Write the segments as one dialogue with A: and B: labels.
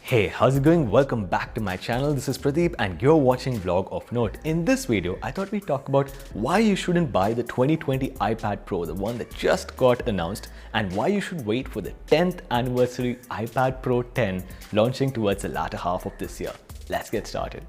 A: Hey, how's it going? Welcome back to my channel. This is Pradeep and you're watching Vlog of Note. In this video, I thought we'd talk about why you shouldn't buy the 2020 iPad Pro, the one that just got announced, and why you should wait for the 10th anniversary iPad Pro 10 launching towards the latter half of this year. Let's get started.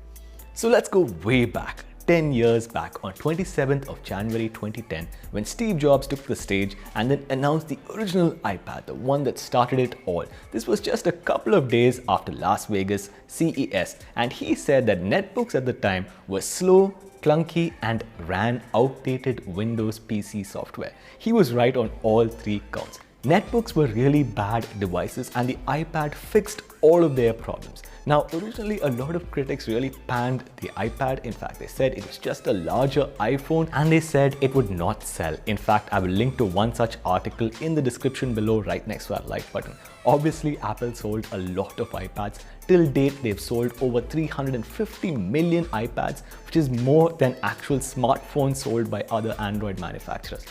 A: So let's go way back. 10 years back on 27th of January 2010 when Steve Jobs took the stage and then announced the original iPad, the one that started it all. This was just a couple of days after Las Vegas CES, and he said that netbooks at the time were slow, clunky and ran outdated Windows PC software. He was right on all three counts. Netbooks were really bad devices and the iPad fixed all of their problems. Now, originally, a lot of critics really panned the iPad. In fact, they said it was just a larger iPhone and they said it would not sell. In fact, I will link to one such article in the description below right next to our like button. Obviously, Apple sold a lot of iPads. Till date, they've sold over 350 million iPads, which is more than actual smartphones sold by other Android manufacturers.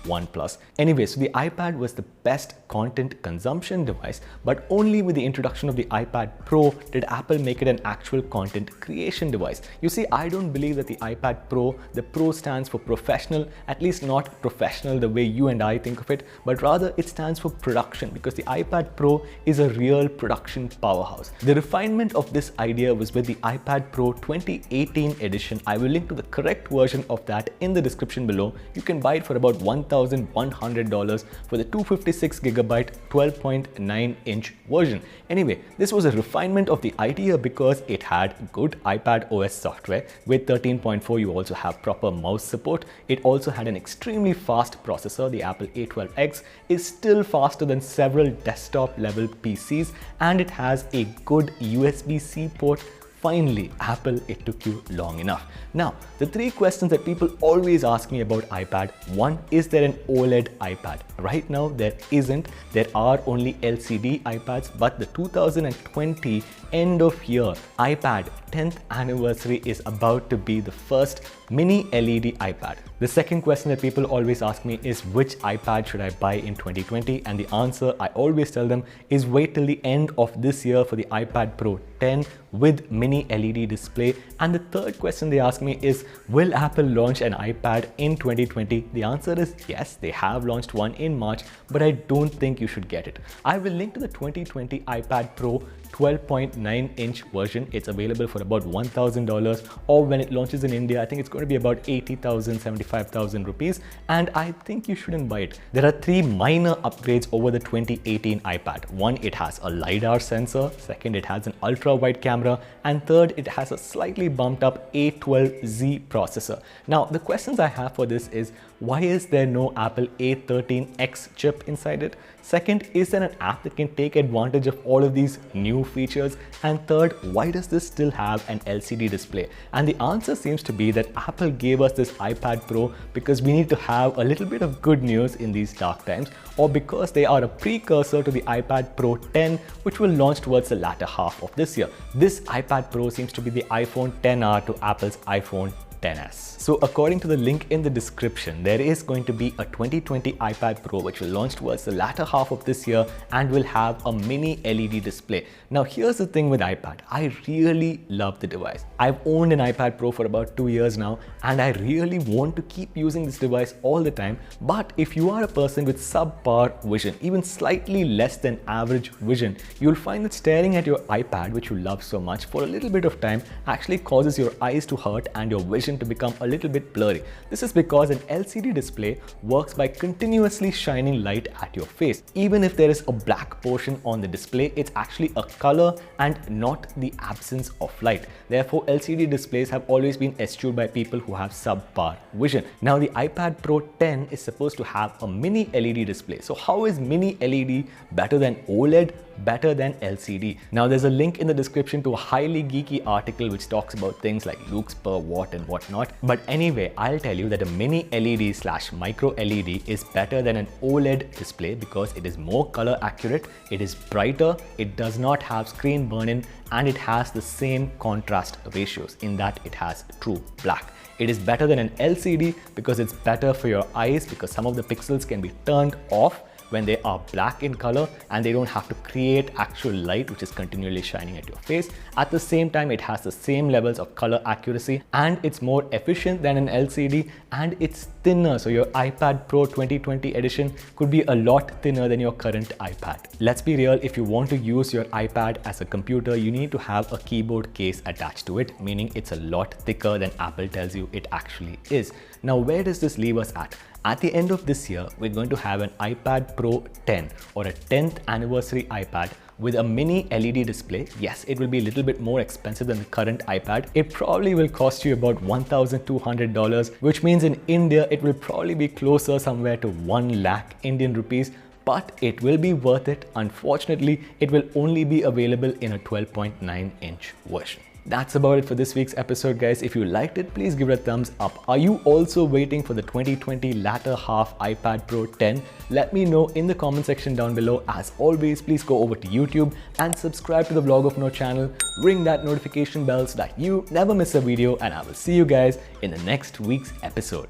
A: OnePlus. Anyway, so the iPad was the best content consumption device, but only with the introduction of the iPad Pro did Apple make it an actual content creation device. You see, I don't believe that the iPad Pro, the Pro stands for professional, at least not professional the way you and I think of it, but rather it stands for production, because the iPad Pro is a real production powerhouse. The refinement of this idea was with the iPad Pro 2018 edition. I will link to the correct version of that in the description below. You can buy it for about $1,100 for the 256GB 12.9-inch version. Anyway, this was a refinement of the idea because it had good iPad OS software. With 13.4, you also have proper mouse support. It also had an extremely fast processor. The Apple A12X is still faster than several desktop level PCs, and it has a good USB-C port. Finally, Apple, it took you long enough. Now, the three questions that people always ask me about iPad. One, is there an OLED iPad? Right now, there isn't. There are only LCD iPads, but the 2020 end of year iPad 10th anniversary is about to be the first mini LED iPad. The second question that people always ask me is which iPad should I buy in 2020? And the answer I always tell them is wait till the end of this year for the iPad Pro 10 with mini LED display. And the third question they ask me is, will Apple launch an iPad in 2020? The answer is yes, they have launched one in March, but I don't think you should get it. I will link to the 2020 iPad Pro 12.9-inch version. It's available for about $1,000, or when it launches in India, I think it's going to be about 80,000, 75,000 rupees, and I think you shouldn't buy it. There are three minor upgrades over the 2018 iPad. One, it has a LIDAR sensor. Second, it has an ultra-wide camera, and third, it has a slightly bumped up A12Z processor. Now, the questions I have for this is, why is there no Apple A13X chip inside it? Second, is there an app that can take advantage of all of these new features? And third, why does this still have an LCD display? And the answer seems to be that Apple gave us this iPad Pro because we need to have a little bit of good news in these dark times, or because they are a precursor to the iPad Pro 10, which will launch towards the latter half of this year. This iPad Pro seems to be the iPhone XR to Apple's iPhone XS. So according to the link in the description, there is going to be a 2020 iPad Pro which will launch towards the latter half of this year and will have a mini LED display. Now here's the thing with iPad, I really love the device. I've owned an iPad Pro for about 2 years now, and I really want to keep using this device all the time. But if you are a person with subpar vision, even slightly less than average vision, you'll find that staring at your iPad, which you love so much, for a little bit of time actually causes your eyes to hurt and your vision to become a little bit blurry. This is because an LCD display works by continuously shining light at your face. Even if there is a black portion on the display, it's actually a color and not the absence of light. Therefore, LCD displays have always been eschewed by people who have subpar vision. Now, the iPad Pro 10 is supposed to have a mini LED display. So how is mini LED better than OLED, better than LCD? Now, there's a link in the description to a highly geeky article which talks about things like lux per watt and whatnot. But anyway, I'll tell you that a mini LED / micro LED is better than an OLED display because it is more color accurate, it is brighter, it does not have screen burn-in, and it has the same contrast ratios in that it has true black. It is better than an LCD because it's better for your eyes, because some of the pixels can be turned off when they are black in color and they don't have to create actual light which is continually shining at your face. At the same time, it has the same levels of color accuracy and it's more efficient than an LCD, and it's thinner. So your iPad Pro 2020 edition could be a lot thinner than your current iPad. Let's be real, if you want to use your iPad as a computer, you need to have a keyboard case attached to it, meaning it's a lot thicker than Apple tells you it actually is. Now, where does this leave us at? At the end of this year, we're going to have an iPad Pro 10 or a 10th anniversary iPad with a mini LED display. Yes, it will be a little bit more expensive than the current iPad. It probably will cost you about $1,200, which means in India, it will probably be closer somewhere to 1 lakh Indian rupees, but it will be worth it. Unfortunately, it will only be available in a 12.9-inch version. That's about it for this week's episode, guys. If you liked it, please give it a thumbs up. Are you also waiting for the 2020 latter half iPad Pro 10? Let me know in the comment section down below. As always, please go over to YouTube and subscribe to the Vlog of Note channel. Ring that notification bell so that you never miss a video, and I will see you guys in the next week's episode.